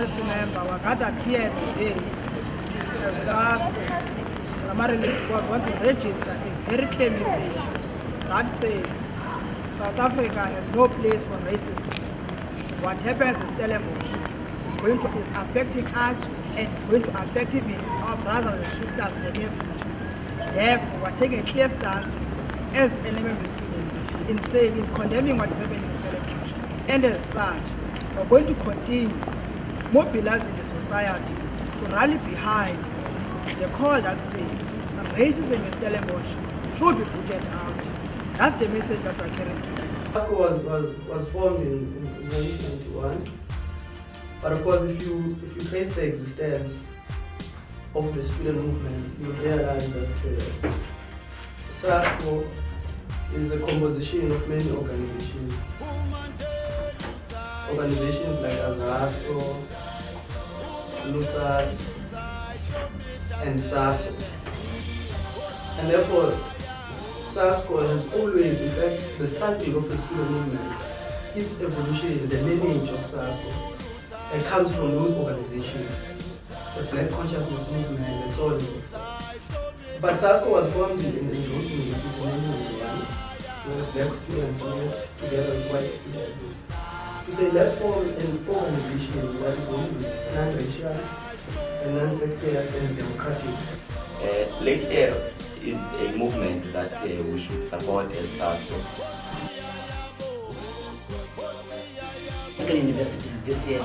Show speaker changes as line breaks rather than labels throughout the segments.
RC member were gathered here today as SASCO primarily because we want to register a very clear message that says South Africa has no place for racism. What happens in Stellenbosch is affecting us, and it's going to affect even our brothers and sisters in the near future. Therefore, we're taking a clear stance as NMMU students in condemning what is happening in Stellenbosch. And as such, we're going to continue mobilizing the society to rally behind the call that says that racism in Stellenbosch should be rooted out. That's the message that we're carrying today.
SASCO was formed in 1991, but of course, if you trace the existence of the student movement, you realize that SASCO is a composition of many organizations. Organizations like SASCO, LUSAS, and SASO. And therefore, SASCO has always, in fact, the starting of the student movement, its evolution, the lineage of SASCO, it comes from those organizations, the Black Consciousness Movement, and so on and so forth. But SASCO was formed in Rhodes University in 1991, where Black students met together with white students to say, let's form an organization that is going to be non-racial and non-sexist and democratic.
Lace-Air is a movement that we should support as SASCO.
Local universities this year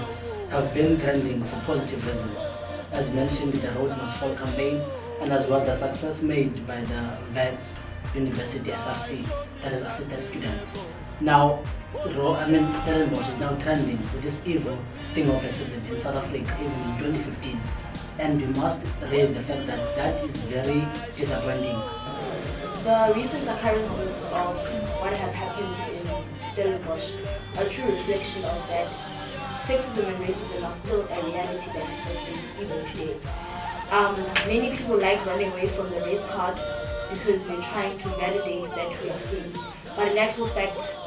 have been trending for positive reasons. As mentioned, the Rhodes Must Fall campaign, and as well the success made by the VETS University SRC, that is assisted students. Now, Stellenbosch is now trending with this evil thing of racism in South Africa, even in 2015. And we must raise the fact that that is very disappointing.
The recent occurrences of what have happened in Stellenbosch are a true reflection of that sexism and racism are still a reality that we still face even today. Many people like running away from the race card because we're trying to validate that we are free. But in actual fact,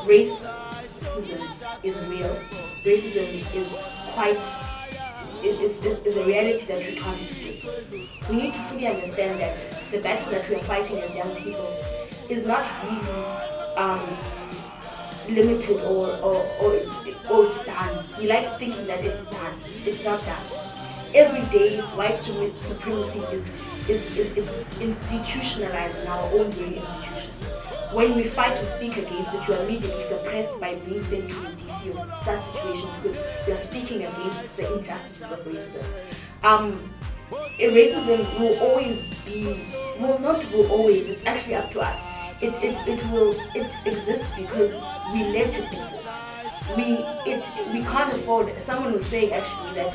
racism is real. Racism is a reality that we can't escape. We need to fully understand that the battle that we are fighting as young people is not really limited or it's done. We like thinking that it's done. It's not done. Every day, white supremacy is institutionalized in our own very institution. When we fight to speak against it, you are immediately suppressed by being sent to the DC or that situation because we are speaking against the injustices of racism. Racism will always, it's actually up to us. It exists because we let it exist. We can't afford, someone was saying actually that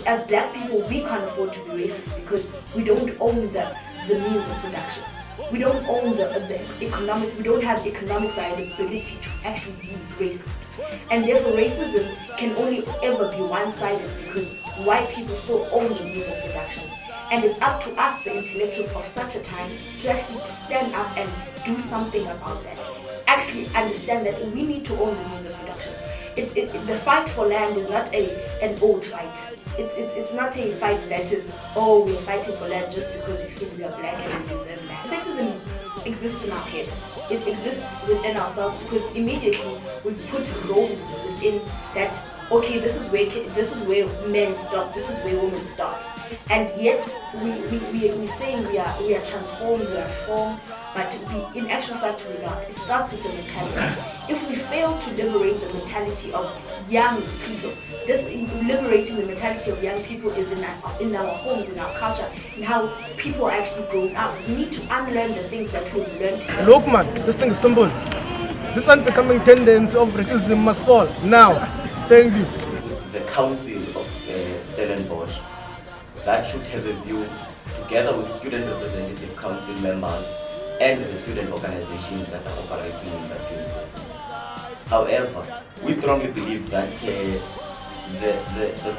as black people, we can't afford to be racist because we don't own the means of production. We don't own the economic, we don't have economic viability to actually be racist. And therefore racism can only ever be one-sided because white people still own the means of production. And it's up to us, the intellectuals of such a time, to actually stand up and do something about that. Actually understand that we need to own the means of production. The fight for land is not an old fight. It's not a fight that is, oh, we're fighting for land just because we feel we are black and we deserve land. Sexism exists in our head. It exists within ourselves because immediately we put roles within that. Okay, this is where men stop. This is where women start. And yet we're saying we are transformed, we are reformed, but in actual fact we're not. It starts with the mentality. If we fail to liberate the mentality of young people, liberating the mentality of young people is in our homes, in our culture, in how people are actually grown up. We need to unlearn the things that we've learned here.
Look man, this thing is simple. This unbecoming tendency of racism must fall now. Thank you.
The Council of Stellenbosch that should have a view together with student representative council members and the student organizations that are operating in that university. However, we strongly believe that the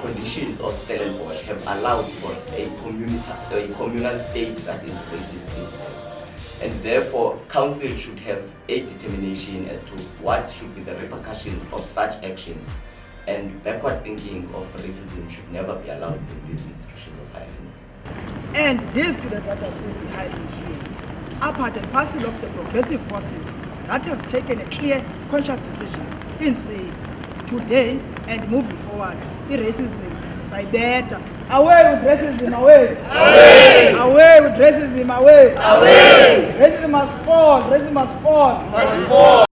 conditions of Stellenbosch have allowed for a communal state that is racist itself. And therefore, council should have a determination as to what should be the repercussions of such actions and backward thinking of racism should never be allowed in these institutions of higher learning.
And these students that are sitting behind me here are part and parcel of the progressive forces that have taken a clear, conscious decision in saying, today and moving forward, racism, Saibeta, away with racism, away! Away! Away with racism, away! Away! Racism must fall, racism must fall! Must fall!